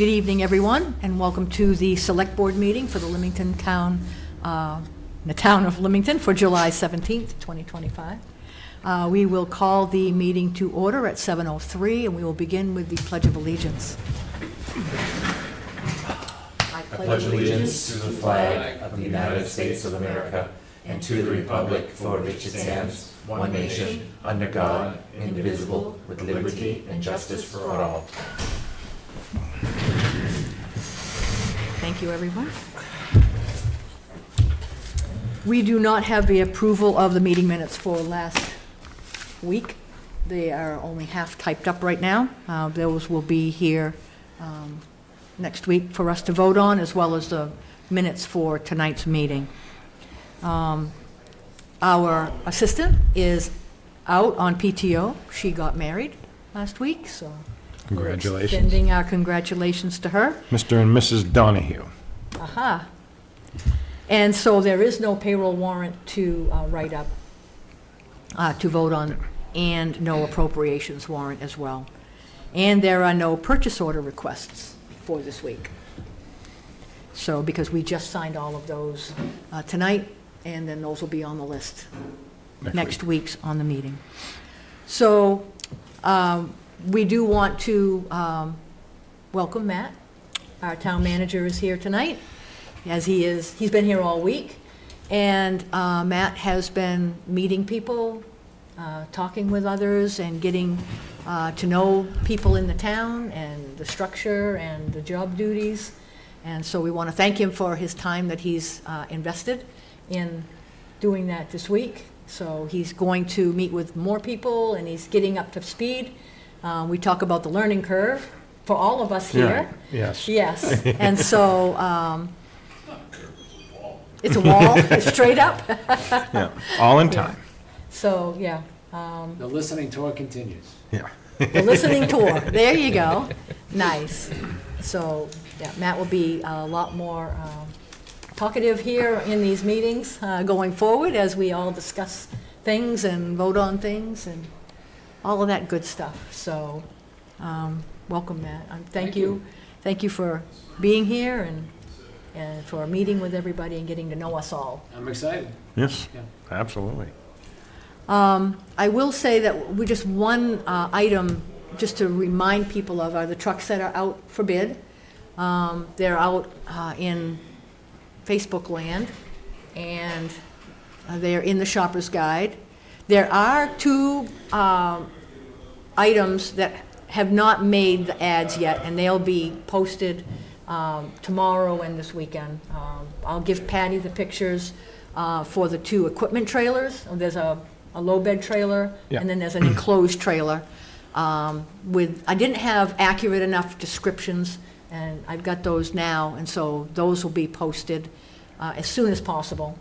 Good evening, everyone, and welcome to the Select Board meeting for the Limington Town, the Town of Limington for July 17th, 2025. We will call the meeting to order at 7:03, and we will begin with the Pledge of Allegiance. I pledge allegiance to the flag of the United States of America and to the republic for which it stands, one nation, under God, indivisible, with liberty and justice for all. Thank you, everyone. We do not have the approval of the meeting minutes for last week. They are only half typed up right now. Those will be here next week for us to vote on, as well as the minutes for tonight's meeting. Our assistant is out on PTO. She got married last week, so Congratulations. we're extending our congratulations to her. Mr. and Mrs. Donahue. Aha. And so there is no payroll warrant to write up, to vote on, and no appropriations warrant as well. And there are no purchase order requests for this week. So, because we just signed all of those tonight, and then those will be on the list next week's on the meeting. So, we do want to welcome Matt. Our town manager is here tonight, as he's been here all week. And Matt has been meeting people, talking with others, and getting to know people in the town and the structure and the job duties. And so we want to thank him for his time that he's invested in doing that this week. So he's going to meet with more people, and he's getting up to speed. We talk about the learning curve for all of us here. Yeah, yes. Yes, and so it's a wall, it's straight up. Yeah, all in time. So, yeah, The listening tour continues. Yeah. the listening tour, there you go. Nice. So, yeah, Matt will be a lot more talkative here in these meetings going forward, as we all discuss things and vote on things and all of that good stuff. So, welcome, Matt. Thank you. Thank you for being here and for meeting with everybody and getting to know us all. I'm excited. Yes, Yeah. absolutely. I will say that we just one item, just to remind people of, are the trucks that are out for bid. They're out in Facebook land, and they're in the shopper's guide. There are two items that have not made the ads yet, and they'll be posted tomorrow and this weekend. I'll give Patty the pictures for the two equipment trailers. There's a low bed trailer, Yeah. and then there's an enclosed trailer. I didn't have accurate enough descriptions, and I've got those now, and so those will be posted as soon as possible.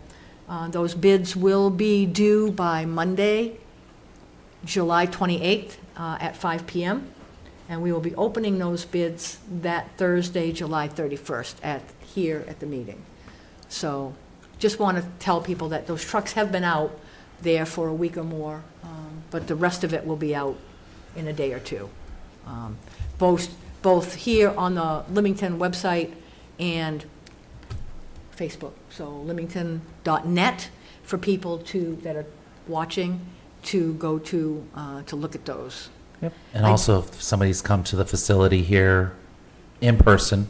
Those bids will be due by Monday, July 28th at 5 p.m., and we will be opening those bids that Thursday, July 31st here at the meeting. So just want to tell people that those trucks have been out there for a week or more, but the rest of it will be out in a day or two. Both here on the Limington website and Facebook. So limington.net for people that are watching to go to look at those. Yep. And also, if somebody's come to the facility here in person,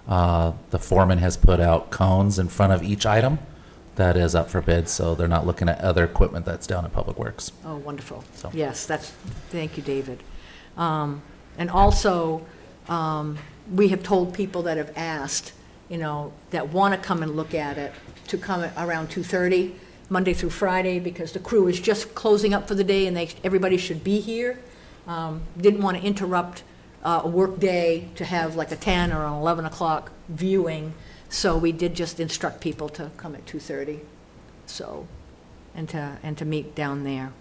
the foreman has put out cones in front of each item that is up for bid, so they're not looking at other equipment that's down at Public Works. Oh, wonderful. So. Yes, thank you, David. And also, we have told people that have asked, that want to come and look at it, to come at around 2:30, Monday through Friday, because the crew is just closing up for the day and everybody should be here. Didn't want to interrupt a work day to have like a 10 or an 11 o'clock viewing, so we did just instruct people to come at 2:30, so, and to meet down there.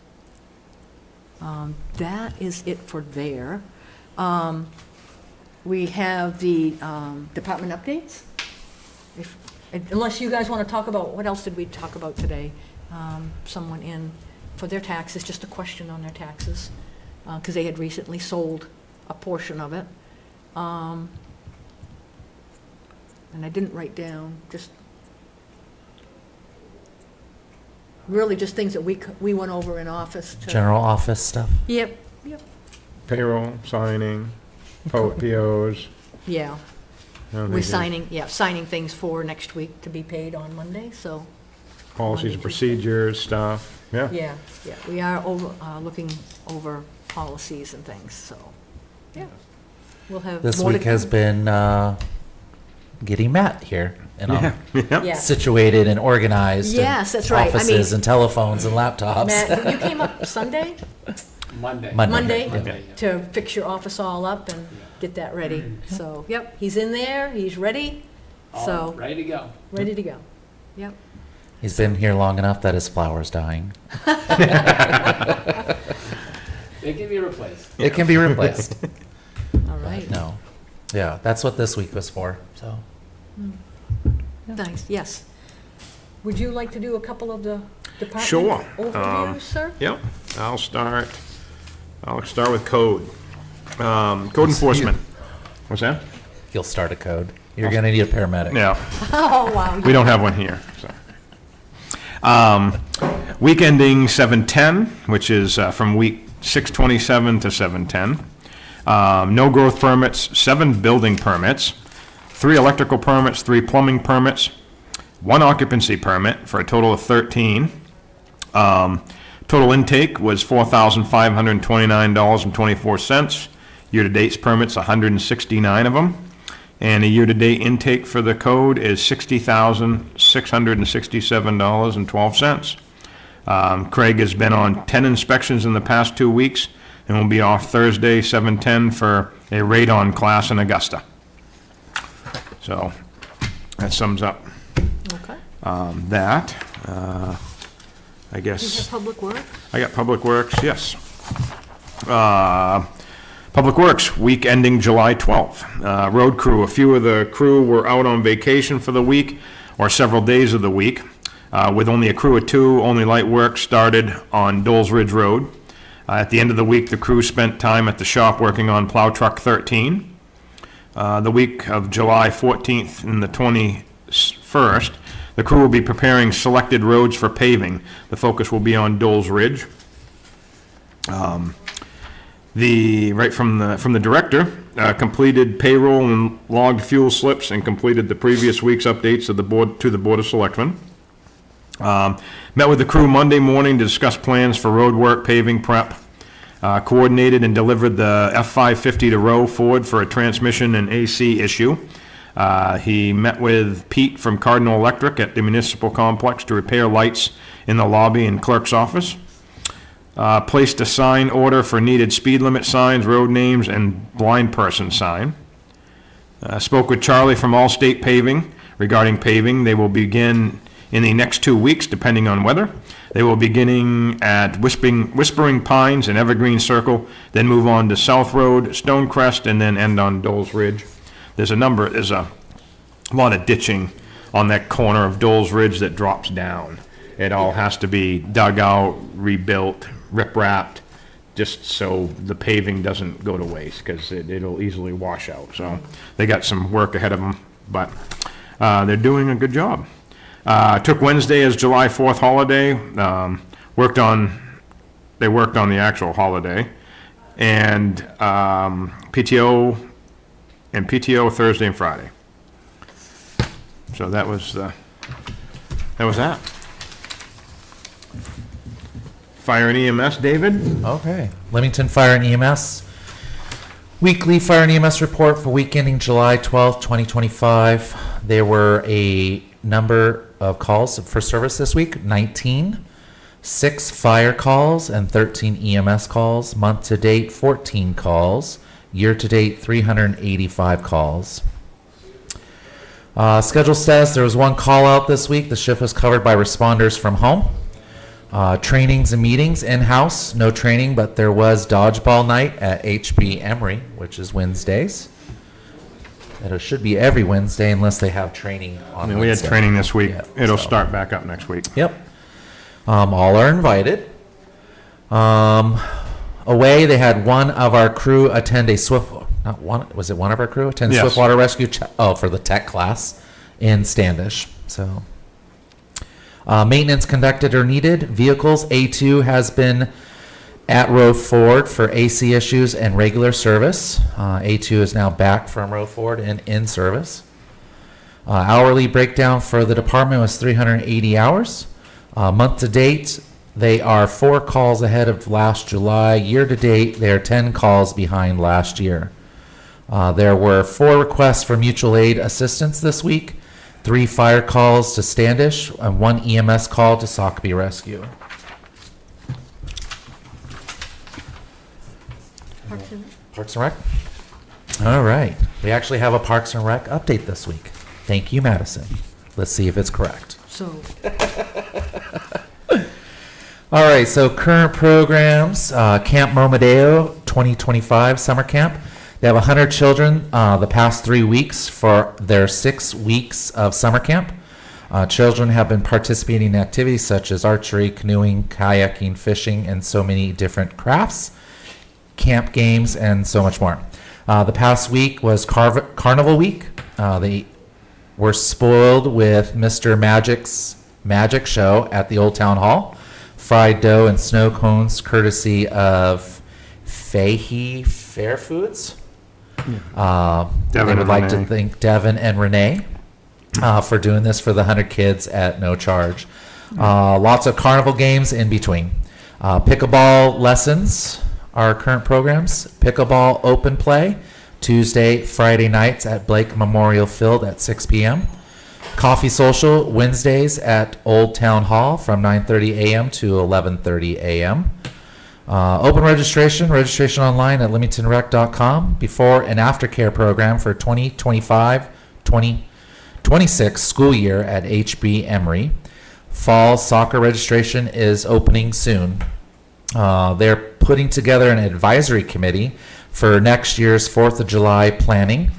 That is it for there. We have the department updates. Unless you guys want to talk about, what else did we talk about today? Someone in for their taxes, just a question on their taxes, because they had recently sold a portion of it. And I didn't write down, just, really just things that we went over in office to. General office stuff. Yep, Payroll, signing, POs. yeah. I don't We're think signing things for next week to be paid on Monday, so, Policies and procedures, stuff, yeah. yeah, we are looking over policies and things, so, yeah. We'll have This more to week has come. been getting Matt here and all Yeah. Yeah. situated and organized. and Yes, that's right. I Offices mean- and telephones and laptops. Matt, you came up Sunday? Monday. Monday, Monday, yeah. to fix your office all up and get that ready. So, yep, he's in there, he's ready, All so, ready to go. ready to go. Yep. He's been here long enough that his flower's dying. They can be replaced. It can be replaced. All right. No. Yeah, that's what this week was for, so. Nice, yes. Would you like to do a couple of the department Sure. overviews, sir? Yep, I'll start with code. Code enforcement. What's that? You'll start a code. You're gonna need a paramedic. Yeah, Oh, wow. we don't have one here, so. Week ending 7/10, which is from week 6/27 to 7/10. No growth permits, 7 building permits, 3 electrical permits, 3 plumbing permits, 1 occupancy permit for a total of 13. Total intake was $4,529.24. Year-to-date's permits, 169 of them. And a year-to-date intake for the code is $60,667.12. Craig has been on 10 inspections in the past 2 weeks and will be off Thursday, 7/10, for a radon class in Augusta. So that sums up Okay. that. I Do you guess. have public work? I got Public Works, yes. Public Works, week ending July 12th. Road crew, a few of the crew were out on vacation for the week, or several days of the week. With only a crew of 2, only light work started on Doles Ridge Road. At the end of the week, the crew spent time at the shop working on Plow Truck 13. The week of July 14th and the 21st, the crew will be preparing selected roads for paving. The focus will be on Doles Ridge. Right from the director, completed payroll and logged fuel slips and completed the previous week's updates of the board to the Board of Selectmen. Met with the crew Monday morning to discuss plans for road work, paving prep. Coordinated and delivered the F-550 to Rowe Ford for a transmission and AC issue. He met with Pete from Cardinal Electric at the municipal complex to repair lights in the lobby and clerk's office. Placed a sign order for needed speed limit signs, road names, and blind person sign. Spoke with Charlie from Allstate Paving regarding paving. They will begin in the next 2 weeks, depending on weather. They will beginning at Whispering Pines and Evergreen Circle, then move on to South Road, Stonecrest, and then end on Doles Ridge. There's a lot of ditching on that corner of Doles Ridge that drops down. It all has to be dug out, rebuilt, rip-wrapped, just so the paving doesn't go to waste, because it'll easily wash out. So they got some work ahead of them, but they're doing a good job. Took Wednesday as July 4th holiday. They worked on the actual holiday, and PTO Thursday and Friday. So that was that. Fire and EMS, David? Okay. Limington Fire and EMS. Weekly Fire and EMS report for week ending July 12th, 2025. There were a number of calls for service this week, 19. 6 fire calls and 13 EMS calls. Month to date, 14 calls. Year to date, 385 calls. Schedule status, there was 1 call out this week. The shift was covered by responders from home. Trainings and meetings in-house, no training, but there was dodgeball night at HB Emory, which is Wednesdays. It should be every Wednesday unless they have training on We had Wednesday. training this week. Yeah, It'll so- start back up next week. Yep. All are invited. Away, they had one of our crew attend a was it one of our crew attend Yes. Swiftwater Rescue for the tech class. in Standish. So, maintenance conducted or needed. Vehicles, A2 has been at Row Ford for AC issues and regular service. A2 is now back from Row Ford and in service. Hourly breakdown for the department was 380 hours. Month to date, they are 4 calls ahead of last July. Year to date, they are 10 calls behind last year. There were 4 requests for mutual aid assistance this week, 3 fire calls to Standish, and 1 EMS call to Sockby Rescue. Parks and Rec? All right. We actually have a Parks and Rec update this week. Thank you, Madison. Let's see if it's correct. So, All right, so current programs, Camp Momodeo 2025 summer camp. They have 100 children the past 3 weeks for their 6 weeks of summer camp. Children have been participating in activities such as archery, canoeing, kayaking, fishing, and so many different crafts, camp games, and so much more. The past week was Carnival Week. They were spoiled with Mr. Magic's Magic Show at the Old Town Hall. Fried dough and snow cones courtesy of Fahey Fair Foods. I Devin would and like to Renee. thank Devin and Renee for doing this for the 100 kids at no charge. Lots of carnival games in between. Pickleball lessons are current programs. Pickleball open play Tuesday, Friday nights at Blake Memorial Field at 6 p.m. Coffee social Wednesdays at Old Town Hall from 9:30 a.m. to 11:30 a.m. Open registration online at limingtonrec.com. Before and after care program for 2025-2026 school year at HB Emory. Fall soccer registration is opening soon. They're putting together an advisory committee for next year's 4th of July planning.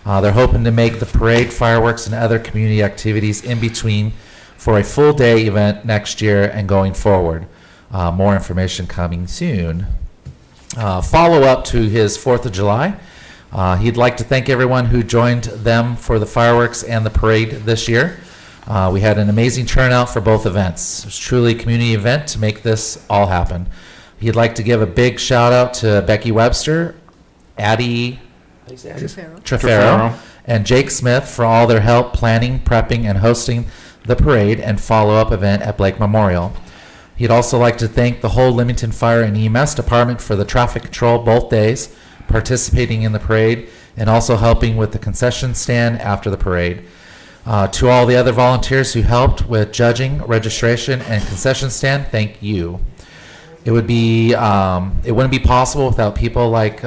They're hoping to make the parade, fireworks, and other community activities in between for a full day event next year and going forward. More information coming soon. Follow up to his 4th of July. He'd like to thank everyone who joined them for the fireworks and the parade this year. We had an amazing turnout for both events. It was truly a community event to make this all happen. He'd like to give a big shout out to Becky Webster, Addie Trefero. Trefero, and Jake Smith for all their help planning, prepping, and hosting the parade and follow-up event at Blake Memorial. He'd also like to thank the whole Limington Fire and EMS department for the traffic control both days, participating in the parade, and also helping with the concession stand after the parade. To all the other volunteers who helped with judging, registration, and concession stand, thank you. It wouldn't be possible without people like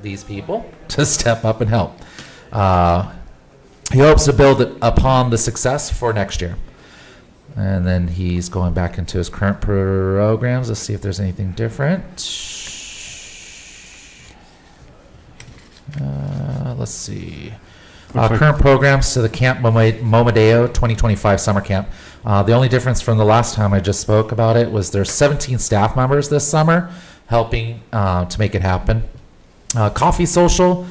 these people to step up and help. He hopes to build upon the success for next year. And then he's going back into his current programs. Let's see if there's anything different. Let's see. Current programs to the Camp Momodeo 2025 summer camp. The only difference from the last time I just spoke about it was there's 17 staff members this summer helping to make it happen. Coffee social.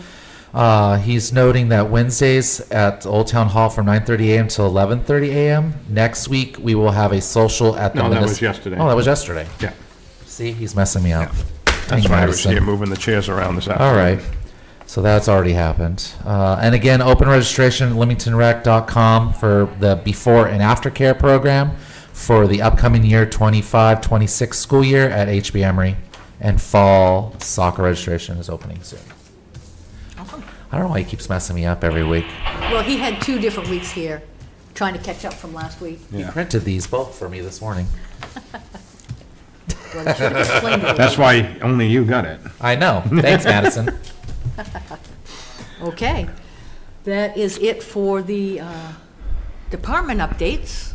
He's noting that Wednesdays at Old Town Hall from 9:30 a.m. to 11:30 a.m. Next week we will have a social at the. No, that was yesterday. Oh, that was yesterday. Yeah. See, he's messing me up. That's why I was Madison. here moving the chairs around this afternoon. All right. So that's already happened. And again, open registration at limingtonrec.com for the before and after care program for the upcoming year 25-26 school year at HB Emory. And fall soccer registration is opening soon. Awesome. I don't know why he keeps messing me up every week. Well, he had 2 different weeks here, trying to catch up from last week. He printed these both for me this morning. Well, you should have explained it. That's why only you got it. I know. Thanks, Madison. Okay. That is it for the department updates.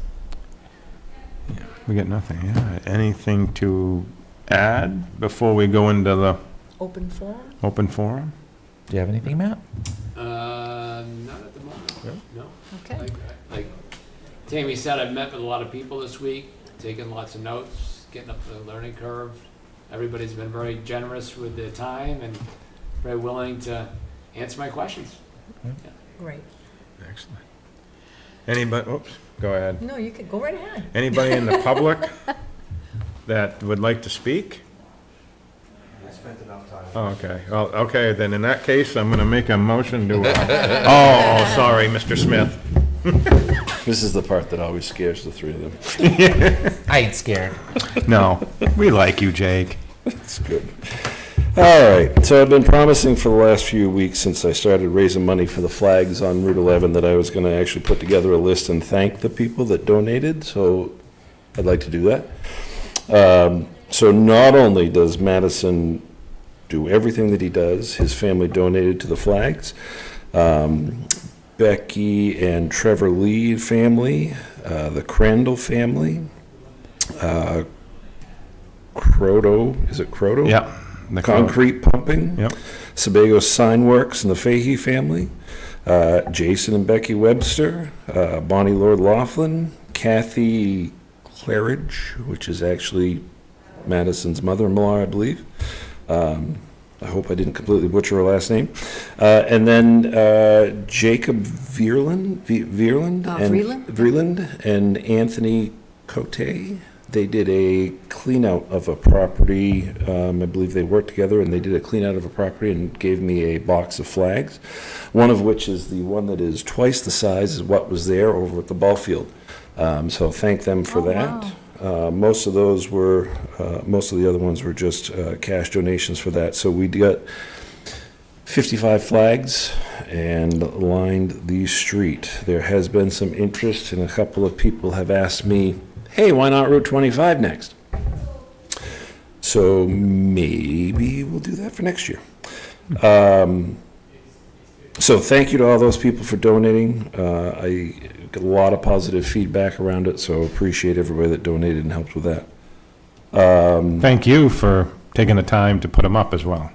We got nothing, yeah. Anything to add before we go into the Open forum? open forum? Do you have anything, Matt? Not at the moment, no. Okay. Like Tammy said, I've met with a lot of people this week, taken lots of notes, getting up the learning curve. Everybody's been very generous with their time and very willing to answer my questions. Great. Excellent. Anybody, oops, go ahead. No, you can, go right ahead. Anybody in the public that would like to speak? I spent enough time. Oh, okay, well, okay, then in that case, I'm gonna make a motion to, oh, sorry, Mr. Smith. This is the part that always scares the three of them. I ain't scared. No, we like you, Jake. It's good. All right, so I've been promising for the last few weeks since I started raising money for the flags on Route 11 that I was going to actually put together a list and thank the people that donated, so I'd like to do that. So not only does Madison do everything that he does, his family donated to the flags. Becky and Trevor Lee family, the Crandall family, Croto, is it Croto? Yeah. the Concrete Pumping, Yep. Sebago Sign Works and the Fahey family, Jason and Becky Webster, Bonnie Lord Laughlin, Kathy Claridge, which is actually Madison's mother-in-law, I believe. I hope I didn't completely butcher her last name. And then Jacob Veerland, Vreeland and Anthony Cote. They did a clean out of a property. I believe they worked together and they did a clean out of a property and gave me a box of flags. One of which is the one that is twice the size as what was there over at the ball field. So thank them for that. Wow. Most of those were, most of the other ones were just cash donations for that. So we got 55 flags and lined the street. There has been some interest and a couple of people have asked me, hey, why not Route 25 next? So maybe we'll do that for next year. So thank you to all those people for donating. I got a lot of positive feedback around it, so appreciate everybody that donated and helped with that. Thank you for taking the time to put them up as well.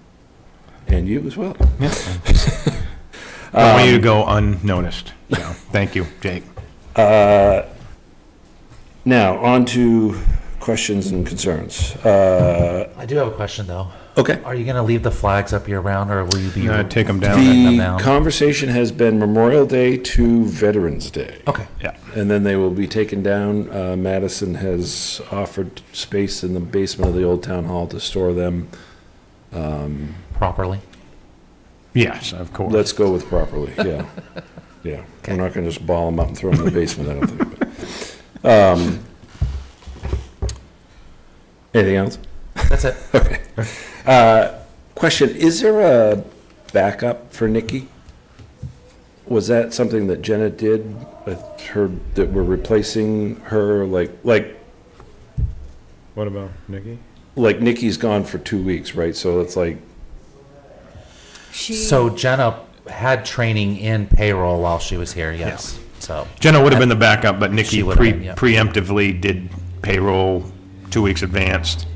And you as well. Don't want you to go unnoticed. So, thank you, Jake. Now, on to questions and concerns. I do have a question, though. Okay. Are you going to leave the flags up year-round, or will you be... Take them down. Taking them The down. conversation has been Memorial Day to Veterans Day. Okay. Yeah. And then they will be taken down. Madison has offered space in the basement of the old town hall to store them. Properly? Yes, of course. Let's go with properly, yeah. Yeah, we're not gonna just ball them up and throw them in the basement, I don't think. But, anything else? That's it. Okay. Question, is there a backup for Nikki? Was that something that Jenna did with her, that we're replacing her, like What about Nikki? Nikki's gone for 2 weeks, right? So it's like, So Jenna had training in payroll while she was here, yes. So Jenna would have been the backup, but Nikki She would have been, yeah. preemptively did payroll 2 weeks advanced.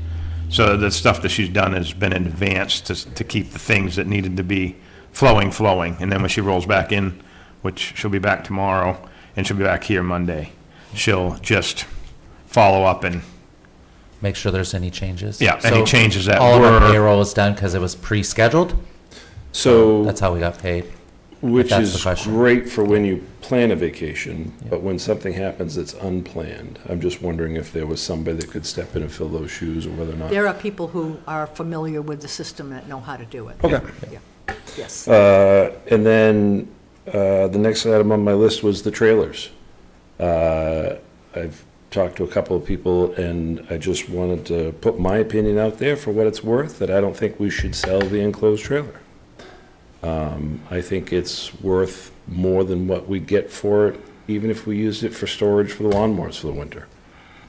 So the stuff that she's done has been in advance to keep the things that needed to be flowing. And then when she rolls back in, which she'll be back tomorrow, and she'll be back here Monday, she'll just follow up and, make sure there's any changes. yeah, any changes that All of our were, payroll was done because it was pre-scheduled. so, That's how we got paid. which that's the is question. great for when you plan a vacation, but when something happens that's unplanned, I'm just wondering if there was somebody that could step in and fill those shoes, or whether or not. There are people who are familiar with the system that know how to do it. Okay. Yeah. Yes. And then, the next item on my list was the trailers. I've talked to a couple of people, and I just wanted to put my opinion out there for what it's worth, that I don't think we should sell the enclosed trailer. I think it's worth more than what we get for it, even if we used it for storage for the lawnmowers for the winter.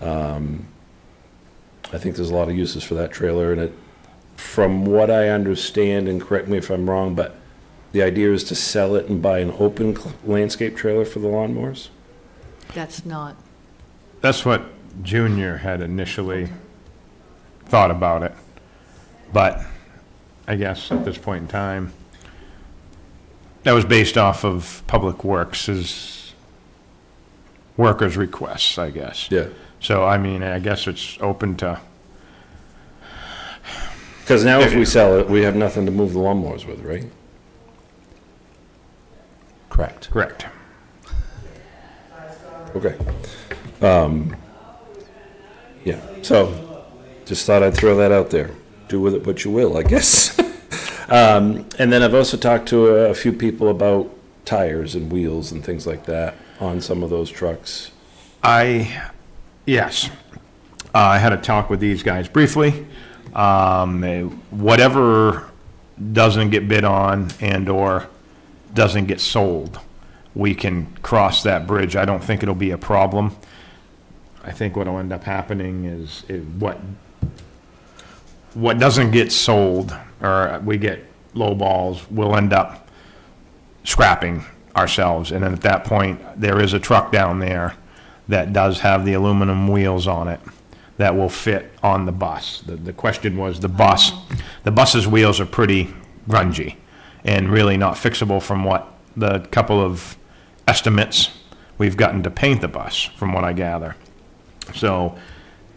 I think there's a lot of uses for that trailer, and it, from what I understand, and correct me if I'm wrong, but the idea is to sell it and buy an open landscape trailer for the lawnmowers? That's not, that's what Junior had initially thought about it. But I guess at this point in time, that was based off of Public Works' workers' requests, I guess. Yeah. So, I mean, I guess it's open to, Because now if we sell it, we have nothing to move the lawnmowers with, right? Correct. correct. Okay. Yeah, so just thought I'd throw that out there. Do with it what you will, I guess. And then I've also talked to a few people about tires and wheels and things like that on some of those trucks. Yes. I had a talk with these guys briefly. Whatever doesn't get bid on and/or doesn't get sold, we can cross that bridge. I don't think it'll be a problem. I think what'll end up happening is what doesn't get sold, or we get low balls, we'll end up scrapping ourselves. And then at that point, there is a truck down there that does have the aluminum wheels on it that will fit on the bus. The question was the bus. The bus's wheels are pretty grungy and really not fixable from what the couple of estimates we've gotten to paint the bus, from what I gather. So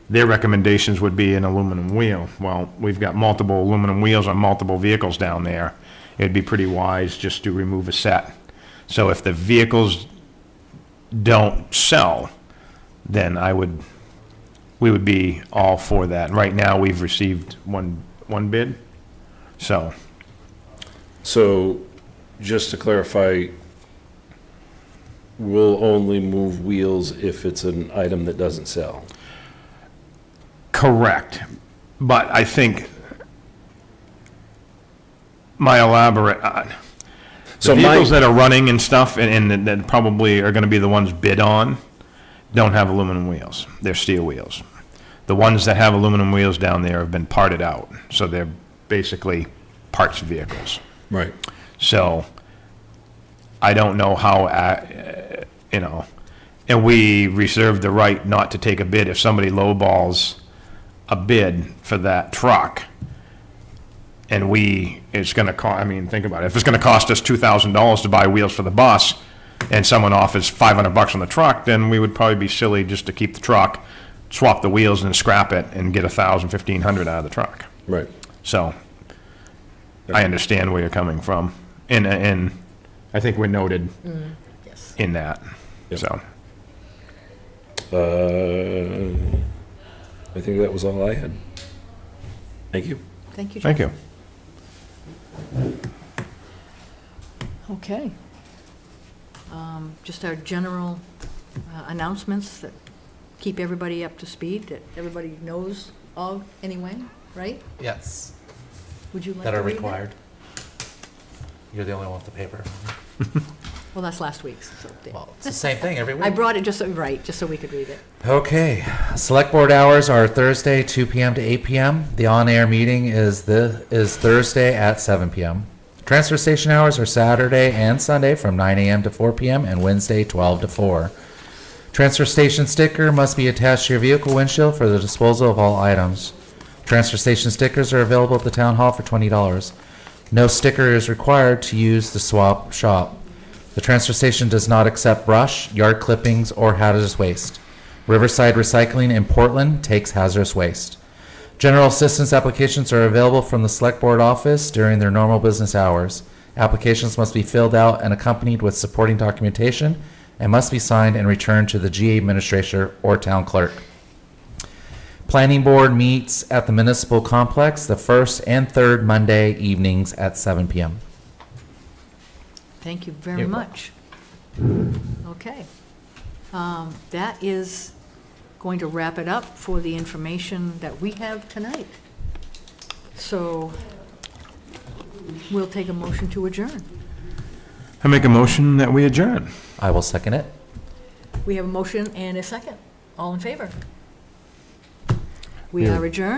their recommendations would be an aluminum wheel. Well, we've got multiple aluminum wheels on multiple vehicles down there. It'd be pretty wise just to remove a set. So if the vehicles don't sell, then we would be all for that. And right now, we've received one bid, so. So, just to clarify, we'll only move wheels if it's an item that doesn't sell. Correct. But I think my elaborate, So the vehicles my- that are running and stuff, and that probably are gonna be the ones bid on, don't have aluminum wheels. They're steel wheels. The ones that have aluminum wheels down there have been parted out, so they're basically parts vehicles. Right. So I don't know how, and we reserve the right not to take a bid if somebody lowballs a bid for that truck. And it's gonna cost, think about it. If it's gonna cost us $2,000 to buy wheels for the bus and someone offers $500 on the truck, then we would probably be silly just to keep the truck, swap the wheels and scrap it and get $1,000, $1,500 out of the truck. Right. So I understand where you're coming from. And I think we're noted Yes. in that, Yep. so. I think that was all I had. Thank you. Thank you, John. Thank you. Okay. Just our general announcements that keep everybody up to speed, that everybody knows of anyway, right? Yes. Would you like to That are read that? required. You're the only one with the paper. Well, that's last week's, so. Well, it's the same thing every week. I brought it just so we could read it. Okay. Select board hours are Thursday, 2 p.m. to 8 p.m. The on-air meeting is Thursday at 7 p.m. Transfer station hours are Saturday and Sunday from 9 a.m. to 4 p.m. and Wednesday 12 to 4. Transfer station sticker must be attached to your vehicle windshield for the disposal of all items. Transfer station stickers are available at the town hall for $20. No sticker is required to use the swap shop. The transfer station does not accept brush, yard clippings, or hazardous waste. Riverside Recycling in Portland takes hazardous waste. General assistance applications are available from the Select Board office during their normal business hours. Applications must be filled out and accompanied with supporting documentation and must be signed and returned to the GA administrator or town clerk. Planning Board meets at the Municipal Complex the first and third Monday evenings at 7 p.m. Thank you very You're much. Okay. That is going to wrap it up for the information that we have tonight. So we'll take a motion to adjourn. I make a motion that we adjourn. I will second it. We have a motion and a second. All in favor? We Yeah. are adjourned.